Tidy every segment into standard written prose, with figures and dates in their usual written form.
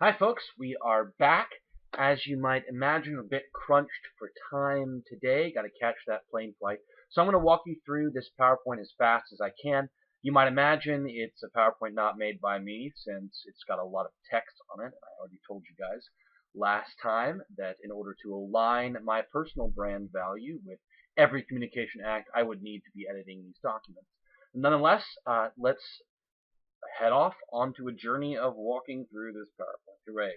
Hi folks, we are back. As you might imagine, a bit crunched for time today. Got to catch that plane flight. So I'm going to walk you through this PowerPoint as fast as I can. You might imagine it's a PowerPoint not made by me since it's got a lot of text on it. I already told you guys last time that in order to align my personal brand value with every communication act, I would need to be editing these documents. Nonetheless, let's head off onto a journey of walking through this PowerPoint. Hooray.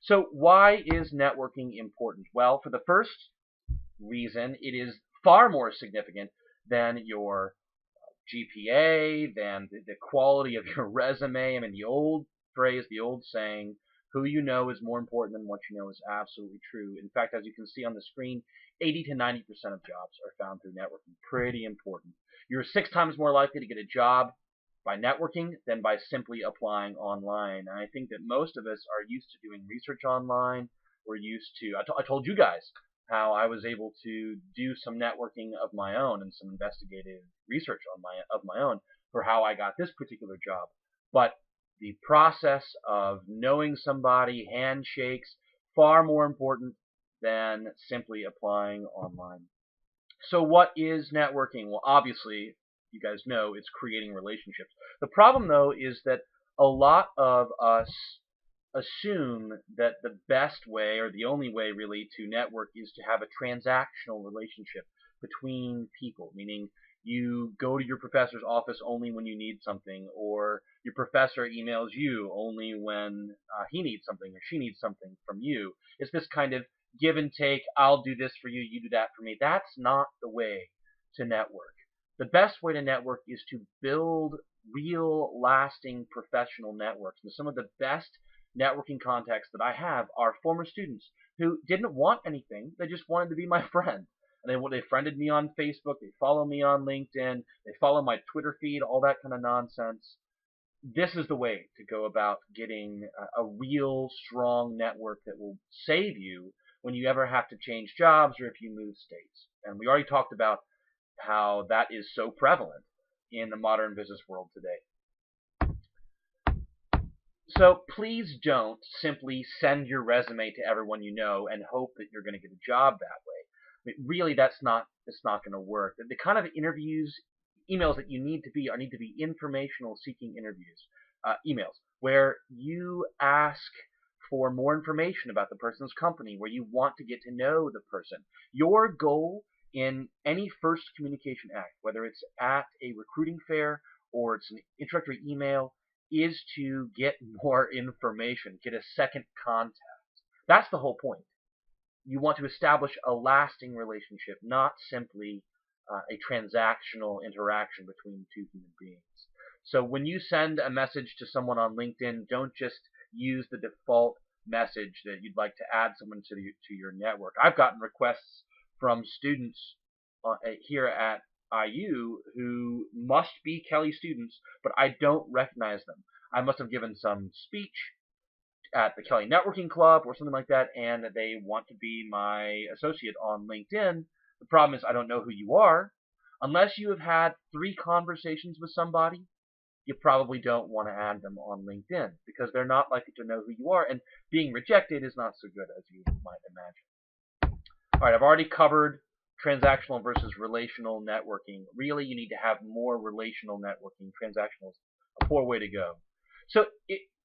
So why is networking important? Well, for the first reason, it is far more significant than your GPA, than the quality of your resume. I mean, the old phrase, the old saying, who you know is more important than what you know is absolutely true. In fact, as you can see on the screen, 80 to 90% of jobs are found through networking. Pretty important. You're 6 times more likely to get a job by networking than by simply applying online. And I think that most of us are used to doing research online. We're used to, I told you guys how I was able to do some networking of my own and some investigative research of my own for how I got this particular job. But the process of knowing somebody, handshakes, far more important than simply applying online. So what is networking? Well, obviously, you guys know it's creating relationships. The problem, though, is that a lot of us assume that the best way, or the only way really, to network is to have a transactional relationship between people, meaning you go to your professor's office only when you need something, or your professor emails you only when he needs something or she needs something from you. It's this kind of give and take, I'll do this for you, you do that for me. That's not the way to network. The best way to network is to build real, lasting professional networks. And some of the best networking contacts that I have are former students who didn't want anything. They just wanted to be my friend. And they friended me on Facebook. They follow me on LinkedIn. They follow my Twitter feed, all that kind of nonsense. This is the way to go about getting a real strong network that will save you when you ever have to change jobs or if you move states. And we already talked about how that is so prevalent in the modern business world today. So please don't simply send your resume to everyone you know and hope that you're going to get a job that way. I mean, really, it's not going to work. The kind of emails that you need to be informational seeking emails where you ask for more information about the person's company, where you want to get to know the person. Your goal in any first communication act, whether it's at a recruiting fair or it's an introductory email, is to get more information, get a second contact. That's the whole point. You want to establish a lasting relationship, not simply a transactional interaction between two human beings. So when you send a message to someone on LinkedIn, don't just use the default message that you'd like to add someone to your network. I've gotten requests from students here at IU who must be Kelly students, but I don't recognize them. I must have given some speech at the Kelly Networking Club or something like that, and they want to be my associate on LinkedIn. The problem is I don't know who you are. Unless you have had 3 conversations with somebody, you probably don't want to add them on LinkedIn because they're not likely to know who you are, and being rejected is not so good as you might imagine. All right, I've already covered transactional versus relational networking. Really, you need to have more relational networking. Transactional is a poor way to go. So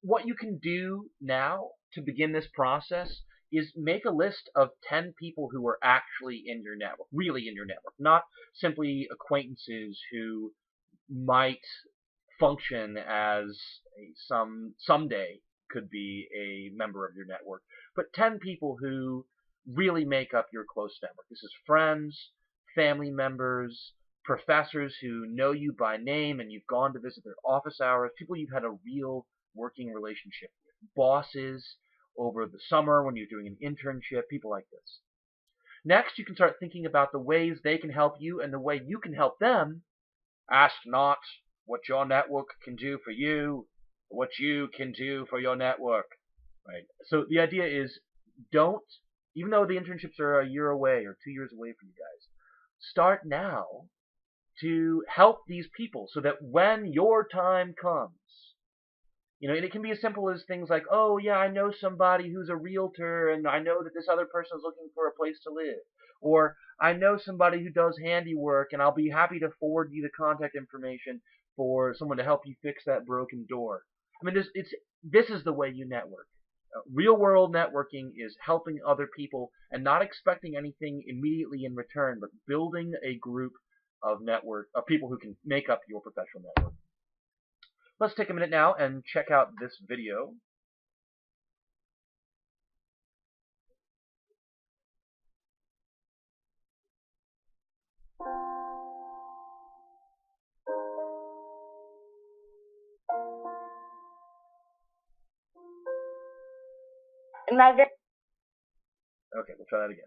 what you can do now to begin this process is make a list of 10 people who are actually in your network, really in your network, not simply acquaintances who might function as someday could be a member of your network, but 10 people who really make up your close network. This is friends, family members, professors who know you by name and you've gone to visit their office hours, people you've had a real working relationship with, bosses over the summer when you're doing an internship, people like this. Next, you can start thinking about the ways they can help you and the way you can help them. Ask not what your network can do for you, what you can do for your network. Right? So the idea is don't, even though the internships are a year away or 2 years away for you guys, start now to help these people so that when your time comes, You know, and it can be as simple as things like, oh yeah, I know somebody who's a realtor, and I know that this other person is looking for a place to live. Or I know somebody who does handiwork, and I'll be happy to forward you the contact information for someone to help you fix that broken door. I mean, this is the way you network. Real world networking is helping other people and not expecting anything immediately in return, but building a group of people who can make up your professional network. Let's take a minute now and check out this video. Okay, we'll try that again.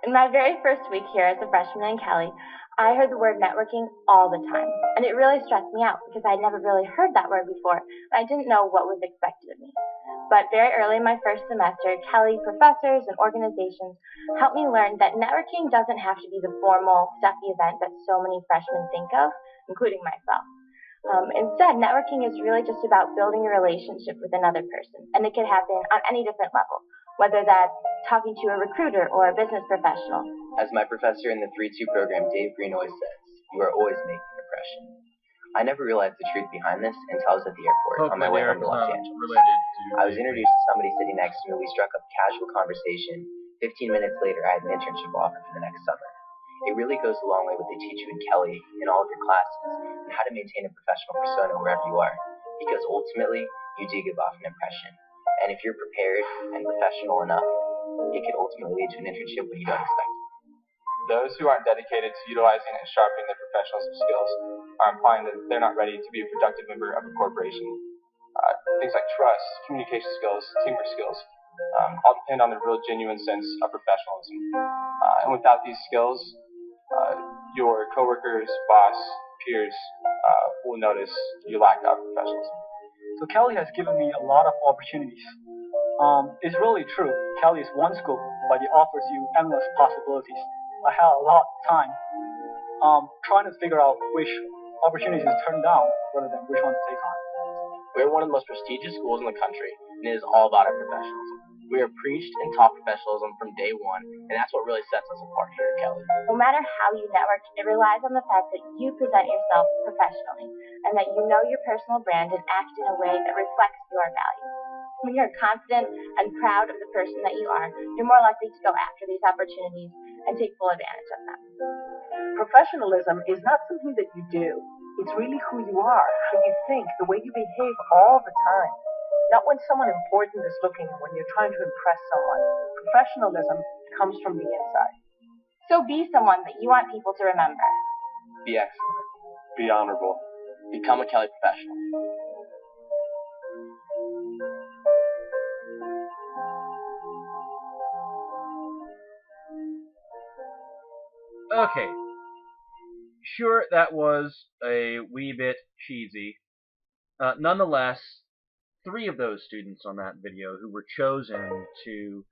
In my very first week here as a freshman in Kelly, I heard the word networking all the time, and it really stressed me out because I'd never really heard that word before, and I didn't know what was expected of me. But very early in my first semester, Kelly professors and organizations helped me learn that networking doesn't have to be the formal, stuffy event that so many freshmen think of, including myself. Instead, networking is really just about building a relationship with another person, and it can happen on any different level, whether that's talking to a recruiter or a business professional. As my professor in the 3-2 program, Dave Green, always says, you are always making an impression. I never realized the truth behind this until I was at the airport on my way home to Los Angeles. I was introduced to somebody sitting next to me. We struck up a casual conversation. 15 minutes later, I had an internship offer for the next summer. It really goes a long way what they teach you in Kelly, in all of your classes, and how to maintain a professional persona wherever you are. Because ultimately, you do give off an impression. And if you're prepared and professional enough, it could ultimately lead to an internship when you don't expect it. Those who aren't dedicated to utilizing and sharpening their professional skills are implying that they're not ready to be a productive member of a corporation. Things like trust, communication skills, teamwork skills, all depend on the real genuine sense of professionalism. And without these skills, your coworkers, boss, peers will notice you lack that professionalism. So Kelly has given me a lot of opportunities. It's really true. Kelly is one school, but it offers you endless possibilities. I had a lot of time trying to figure out which opportunities to turn down rather than which one to take on. We're one of the most prestigious schools in the country, and it is all about our professionalism. We are preached and taught professionalism from day one, and that's what really sets us apart here at Kelly. No matter how you network, it relies on the fact that you present yourself professionally, and that you know your personal brand and act in a way that reflects your values. When you're confident and proud of the person that you are, you're more likely to go after these opportunities and take full advantage of them. Professionalism is not something that you do. It's really who you are, how you think, the way you behave all the time. Not when someone important is looking, when you're trying to impress someone. Professionalism comes from the inside. So be someone that you want people to remember. Be excellent. Be honorable. Become a Kelly professional. Okay. Sure, that was a wee bit cheesy. Nonetheless, 3 of those students on that video who were chosen to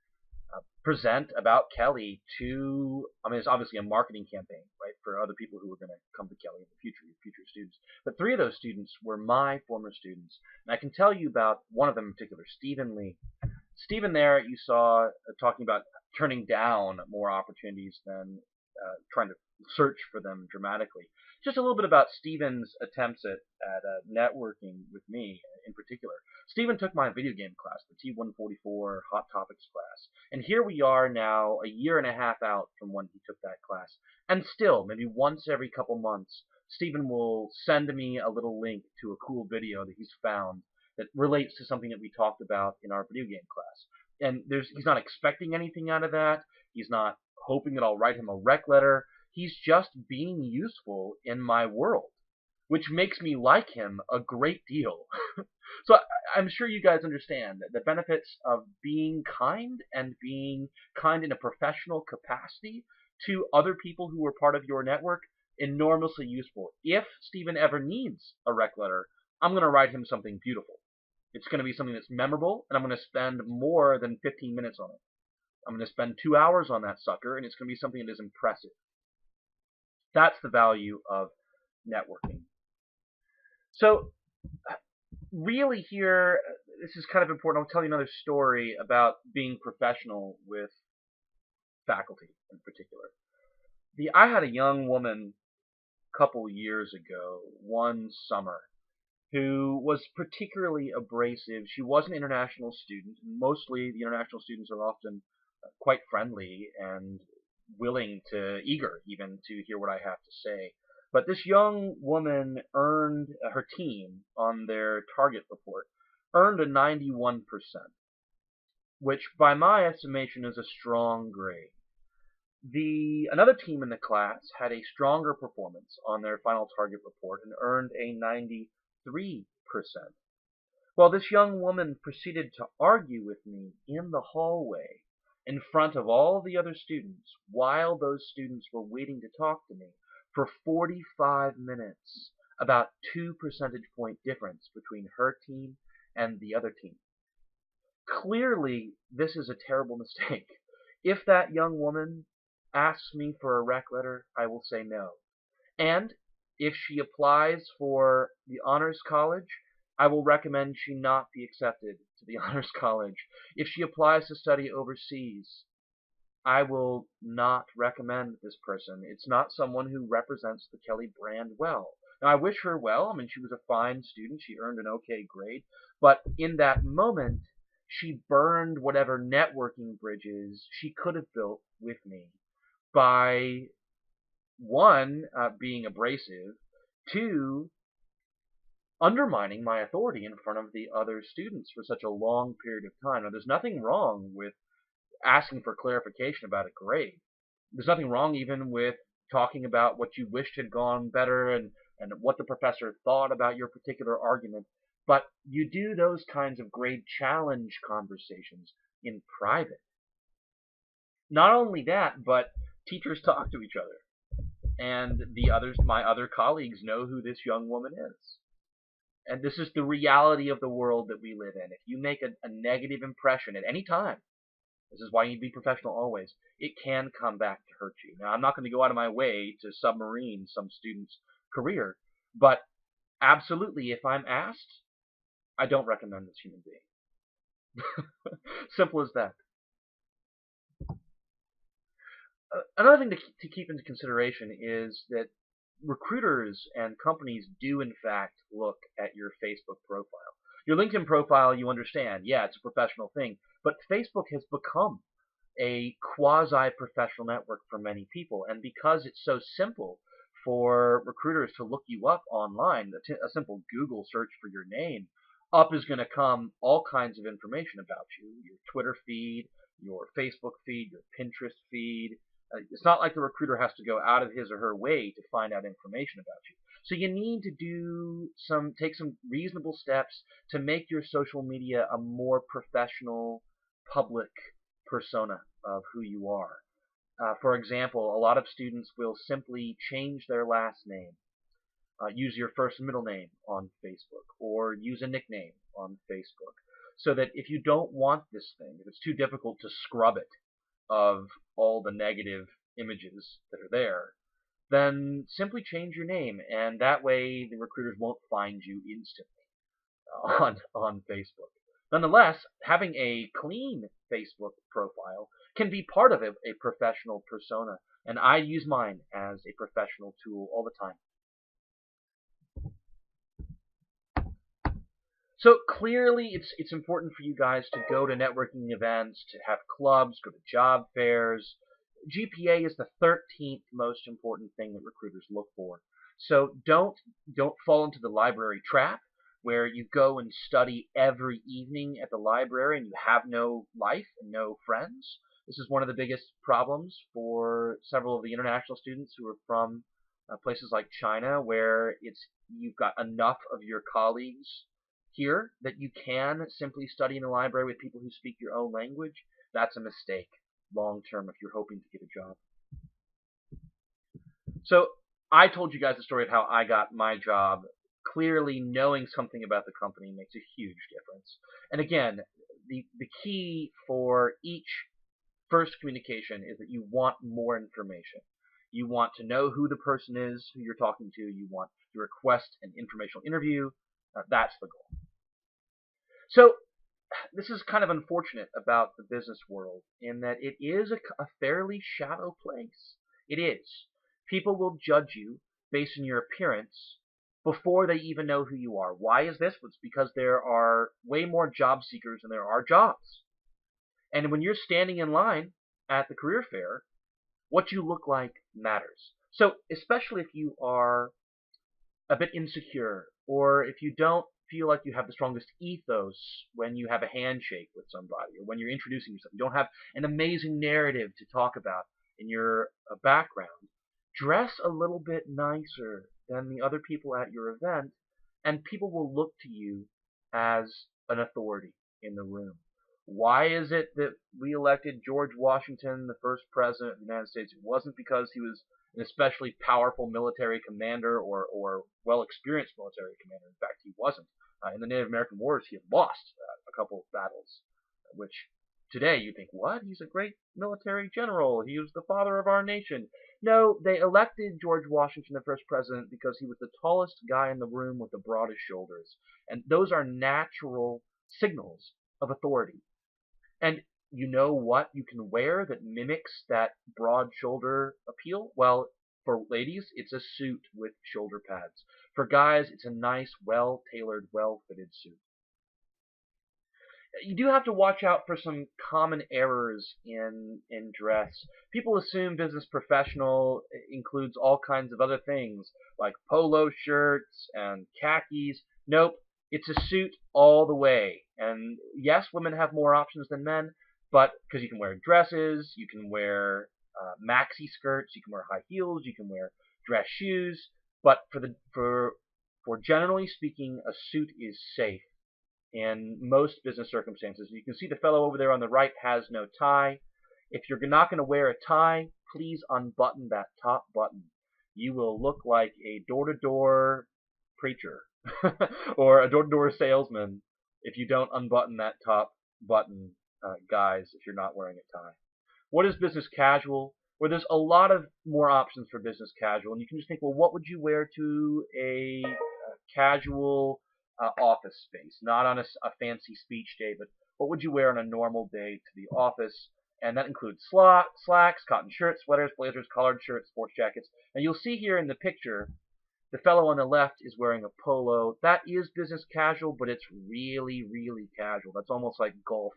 present about Kelly to, I mean, it's obviously a marketing campaign, right, for other people who are going to come to Kelly in the future, future students. But 3 of those students were my former students. And I can tell you about one of them in particular, Stephen Lee. Stephen there, you saw talking about turning down more opportunities than trying to search for them dramatically. Just a little bit about Stephen's attempts at networking with me in particular. Stephen took my video game class, the T144 Hot Topics class. And here we are now a year and a half out from when he took that class. And still, maybe once every couple months, Stephen will send me a little link to a cool video that he's found that relates to something that we talked about in our video game class. And he's not expecting anything out of that. He's not hoping that I'll write him a rec letter. He's just being useful in my world, which makes me like him a great deal. So I'm sure you guys understand the benefits of being kind and being kind in a professional capacity to other people who are part of your network. Enormously useful. If Stephen ever needs a rec letter, I'm going to write him something beautiful. It's going to be something that's memorable, and I'm going to spend more than 15 minutes on it. I'm going to spend 2 hours on that sucker, and it's going to be something that is impressive. That's the value of networking. So really here, this is kind of important. I'll tell you another story about being professional with faculty in particular. I had a young woman a couple years ago, one summer, who was particularly abrasive. She was an international student. Mostly the international students are often quite friendly and eager even to hear what I have to say. But this young woman earned, her team on their target report, earned a 91%, which by my estimation is a strong grade. Another team in the class had a stronger performance on their final target report and earned a 93%. Well, this young woman proceeded to argue with me in the hallway in front of all the other students while those students were waiting to talk to me for 45 minutes about 2 percentage point difference between her team and the other team. Clearly, this is a terrible mistake. If that young woman asks me for a rec letter, I will say no. And if she applies for the honors college, I will recommend she not be accepted to the honors college. If she applies to study overseas, I will not recommend this person. It's not someone who represents the Kelly brand well. Now, I wish her well. I mean, she was a fine student. She earned an okay grade. But in that moment, she burned whatever networking bridges she could have built with me by, one, being abrasive, two, undermining my authority in front of the other students for such a long period of time. Now, there's nothing wrong with asking for clarification about a grade. There's nothing wrong even with talking about what you wished had gone better and what the professor thought about your particular argument. But you do those kinds of grade challenge conversations in private. Not only that, but teachers talk to each other. And my other colleagues know who this young woman is. And this is the reality of the world that we live in. If you make a negative impression at any time, this is why you need to be professional always, it can come back to hurt you. Now, I'm not going to go out of my way to submarine some student's career, but absolutely, if I'm asked, I don't recommend this human being. Simple as that. Another thing to keep into consideration is that recruiters and companies do in fact look at your Facebook profile. Your LinkedIn profile, you understand, yeah, it's a professional thing, but Facebook has become a quasi-professional network for many people, and because it's so simple for recruiters to look you up online, a simple Google search for your name, up is going to come all kinds of information about you, your Twitter feed, your Facebook feed, your Pinterest feed. It's not like the recruiter has to go out of his or her way to find out information about you. So you need to take some reasonable steps to make your social media a more professional, public persona of who you are. For example, a lot of students will simply change their last name, use your first and middle name on Facebook, or use a nickname on Facebook, so that if you don't want this thing, if it's too difficult to scrub it of all the negative images that are there, then simply change your name, and that way the recruiters won't find you instantly on Facebook. Nonetheless, having a clean Facebook profile can be part of a professional persona, and I use mine as a professional tool all the time. So clearly, it's important for you guys to go to networking events, to have clubs, go to job fairs. GPA is the 13th most important thing that recruiters look for. So don't fall into the library trap where you go and study every evening at the library and you have no life and no friends. This is one of the biggest problems for several of the international students who are from places like China, where you've got enough of your colleagues here that you can simply study in the library with people who speak your own language. That's a mistake long term if you're hoping to get a job. So I told you guys the story of how I got my job. Clearly, knowing something about the company makes a huge difference. And again, the key for each first communication is that you want more information. You want to know who the person is who you're talking to. You want to request an informational interview. That's the goal. So this is kind of unfortunate about the business world in that it is a fairly shallow place. It is. People will judge you based on your appearance before they even know who you are. Why is this? It's because there are way more job seekers than there are jobs. And when you're standing in line at the career fair, what you look like matters. So especially if you are a bit insecure, or if you don't feel like you have the strongest ethos when you have a handshake with somebody, or when you're introducing yourself, you don't have an amazing narrative to talk about in your background, dress a little bit nicer than the other people at your event, and people will look to you as an authority in the room. Why is it that we elected George Washington, the first president of the United States? It wasn't because he was an especially powerful military commander or well-experienced military commander. In fact, he wasn't. In the Native American Wars, he had lost a couple of battles, which today you think, what? He's a great military general. He was the father of our nation. No, they elected George Washington the first president because he was the tallest guy in the room with the broadest shoulders. And those are natural signals of authority. And you know what you can wear that mimics that broad shoulder appeal? Well, for ladies, it's a suit with shoulder pads. For guys, it's a nice, well-tailored, well-fitted suit. You do have to watch out for some common errors in dress. People assume business professional includes all kinds of other things, like polo shirts and khakis. Nope, it's a suit all the way. And yes, women have more options than men, but because you can wear dresses, you can wear maxi skirts, you can wear high heels, you can wear dress shoes. But for generally speaking, a suit is safe in most business circumstances. You can see the fellow over there on the right has no tie. If you're not going to wear a tie, please unbutton that top button. You will look like a door-to-door preacher or a door-to-door salesman if you don't unbutton that top button, guys, if you're not wearing a tie. What is business casual? Well, there's a lot of more options for business casual, and you can just think, well, what would you wear to a casual office space? Not on a fancy speech day, but what would you wear on a normal day to the office? And that includes slacks, cotton shirts, sweaters, blazers, collared shirts, sports jackets. And you'll see here in the picture, the fellow on the left is wearing a polo. That is business casual, but it's really, really casual. That's almost like golf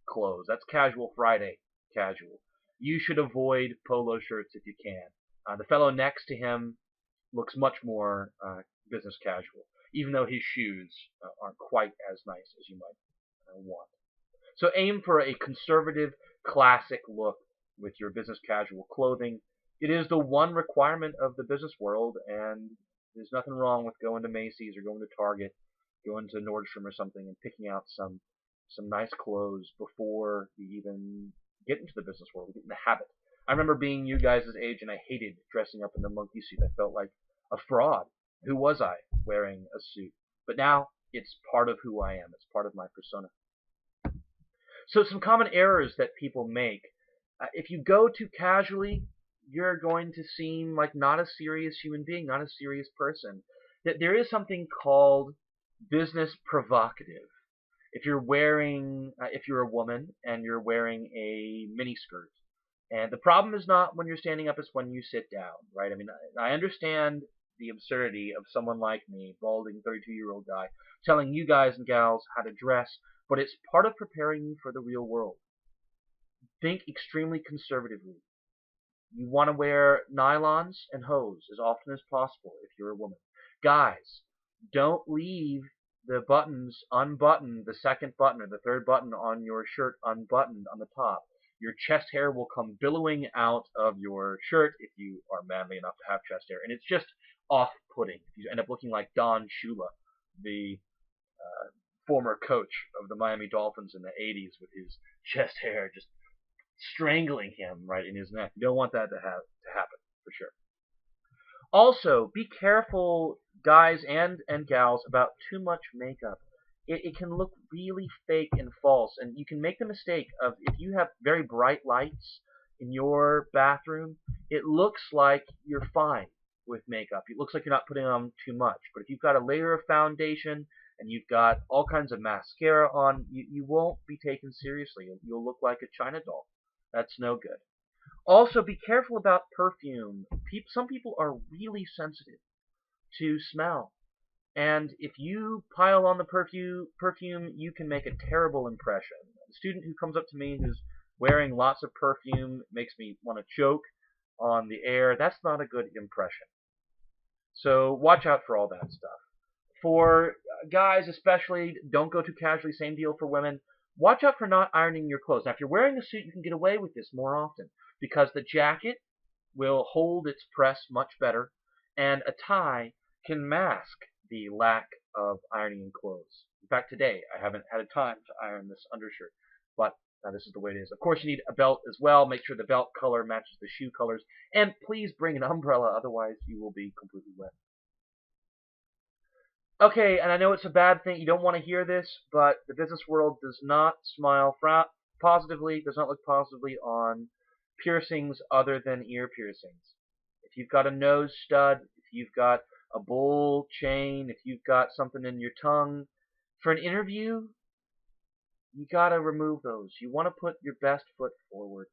clothes. That's casual Friday casual. You should avoid polo shirts if you can. The fellow next to him looks much more business casual, even though his shoes aren't quite as nice as you might want. So aim for a conservative, classic look with your business casual clothing. It is the one requirement of the business world, and there's nothing wrong with going to Macy's or going to Target, going to Nordstrom or something, and picking out some nice clothes before you even get into the business world, get in the habit. I remember being you guys' age, and I hated dressing up in the monkey suit. I felt like a fraud. Who was I wearing a suit? But now it's part of who I am. It's part of my persona. So some common errors that people make. If you go too casually, you're going to seem like not a serious human being, not a serious person. There is something called business provocative. If you're a woman and you're wearing a miniskirt, and the problem is not when you're standing up, it's when you sit down, right? I mean, I understand the absurdity of someone like me, balding 32-year-old guy, telling you guys and gals how to dress, but it's part of preparing you for the real world. Think extremely conservatively. You want to wear nylons and hose as often as possible if you're a woman. Guys, don't leave the buttons unbuttoned, the second button or the third button on your shirt unbuttoned on the top. Your chest hair will come billowing out of your shirt if you are manly enough to have chest hair, and it's just off-putting. You end up looking like Don Shula, the former coach of the Miami Dolphins in the 80s, with his chest hair just strangling him right in his neck. You don't want that to happen, for sure. Also, be careful, guys and gals, about too much makeup. it can look really fake and false. And you can make the mistake of, if you have very bright lights in your bathroom, it looks like you're fine with makeup. It looks like you're not putting on too much. But if you've got a layer of foundation and you've got all kinds of mascara on, you won't be taken seriously. You'll look like a China doll. That's no good. Also, be careful about perfume. Some people are really sensitive to smell. And if you pile on the perfume, you can make a terrible impression. A student who comes up to me who's wearing lots of perfume makes me want to choke on the air. That's not a good impression. So watch out for all that stuff. For guys especially, don't go too casually. Same deal for women. Watch out for not ironing your clothes. Now, if you're wearing a suit, you can get away with this more often because the jacket will hold its press much better, and a tie can mask the lack of ironing in clothes. In fact, today I haven't had a time to iron this undershirt, but this is the way it is. Of course, you need a belt as well. Make sure the belt color matches the shoe colors, and please bring an umbrella, otherwise you will be completely wet. Okay, and I know it's a bad thing. You don't want to hear this, but the business world does not smile positively, does not look positively on piercings other than ear piercings. If you've got a nose stud, if you've got a bowl chain, if you've got something in your tongue, for an interview, you gotta remove those. You want to put your best foot forward.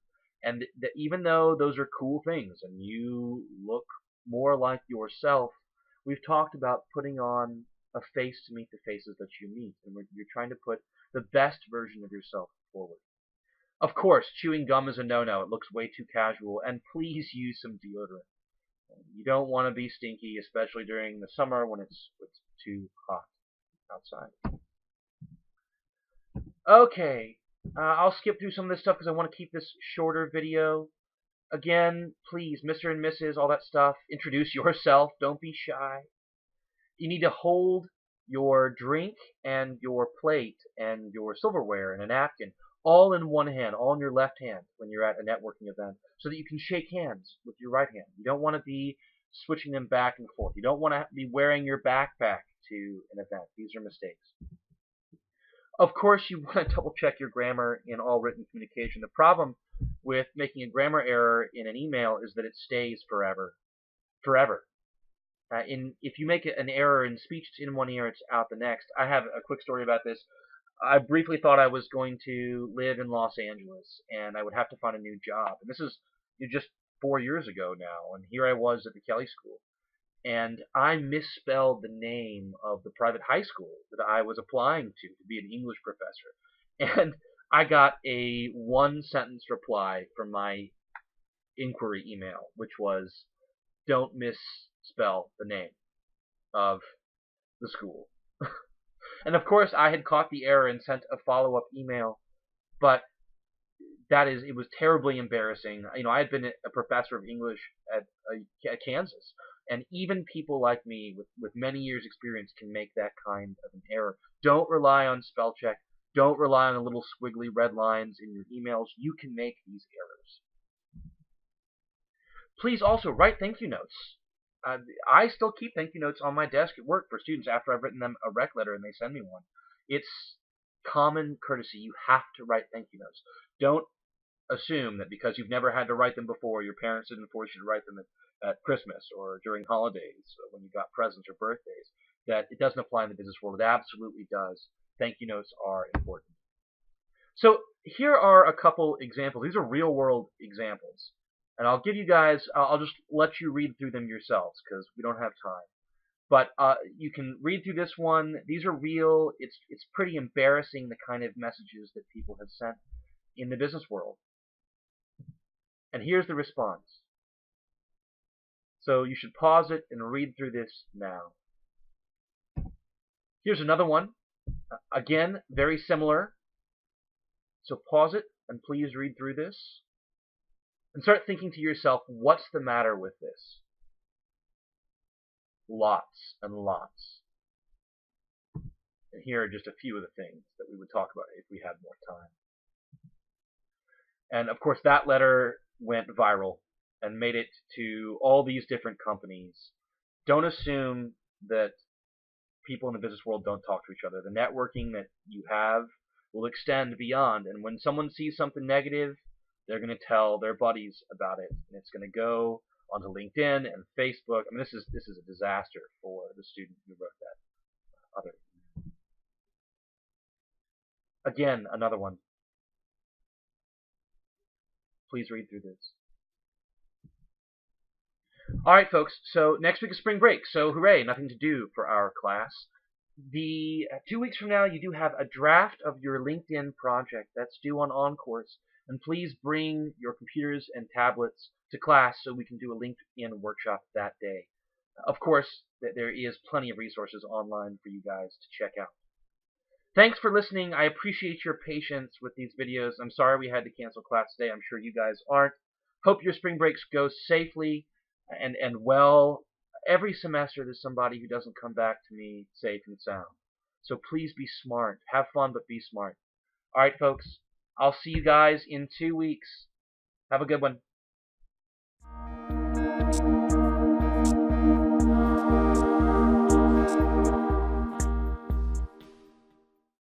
And even though those are cool things and you look more like yourself, we've talked about putting on a face to meet the faces that you meet. And you're trying to put the best version of yourself forward. Of course, chewing gum is a no-no. It looks way too casual. And please use some deodorant. You don't want to be stinky, especially during the summer when it's too hot outside. Okay, I'll skip through some of this stuff because I want to keep this shorter video. Again, please, Mr. and Mrs., all that stuff, introduce yourself. Don't be shy. You need to hold your drink and your plate and your silverware and a napkin all in one hand, all in your left hand when you're at a networking event, so that you can shake hands with your right hand. You don't want to be switching them back and forth. You don't want to be wearing your backpack to an event. These are mistakes. Of course, you want to double check your grammar in all written communication. The problem with making a grammar error in an email is that it stays forever. Forever. If you make an error in speech, it's in one ear, it's out the next. I have a quick story about this. I briefly thought I was going to live in Los Angeles, and I would have to find a new job. And this is just 4 years ago now, and here I was at the Kelley School. And I misspelled the name of the private high school that I was applying to be an English professor. And I got a one-sentence reply from my inquiry email, which was, don't misspell the name of the school. And of course, I had caught the error and sent a follow-up email, but it was terribly embarrassing. You know, I had been a professor of English at Kansas, and even people like me with many years' experience can make that kind of an error. Don't rely on spell check. Don't rely on the little squiggly red lines in your emails. You can make these errors. Please also write thank you notes. I still keep thank you notes on my desk at work for students after I've written them a rec letter and they send me one. It's common courtesy. You have to write thank you notes. Don't assume that because you've never had to write them before, your parents didn't force you to write them at Christmas or during holidays or when you got presents or birthdays, that it doesn't apply in the business world. It absolutely does. Thank you notes are important. So here are a couple examples. These are real world examples. And I'll give you guys, I'll just let you read through them yourselves because we don't have time. But you can read through this one. These are real. It's pretty embarrassing the kind of messages that people have sent in the business world. And here's the response. So you should pause it and read through this now. Here's another one. Again, very similar. So pause it and please read through this. And start thinking to yourself, what's the matter with this? Lots and lots. And here are just a few of the things that we would talk about if we had more time. And of course, that letter went viral and made it to all these different companies. Don't assume that people in the business world don't talk to each other. The networking that you have will extend beyond, and when someone sees something negative, they're going to tell their buddies about it, and it's going to go onto LinkedIn and Facebook. I mean, this is a disaster for the student who wrote that other. Again, another one. Please read through this. Alright, folks, so next week is spring break, so hooray, nothing to do for our class. 2 weeks from now, you do have a draft of your LinkedIn project that's due on OnCourse, and please bring your computers and tablets to class so we can do a LinkedIn workshop that day. Of course, there is plenty of resources online for you guys to check out. Thanks for listening. I appreciate your patience with these videos. I'm sorry we had to cancel class today. I'm sure you guys aren't. Hope your spring breaks go safely and well. Every semester there's somebody who doesn't come back to me safe and sound. So please be smart. Have fun, but be smart. Alright, folks. I'll see you guys in 2 weeks. Have a good one.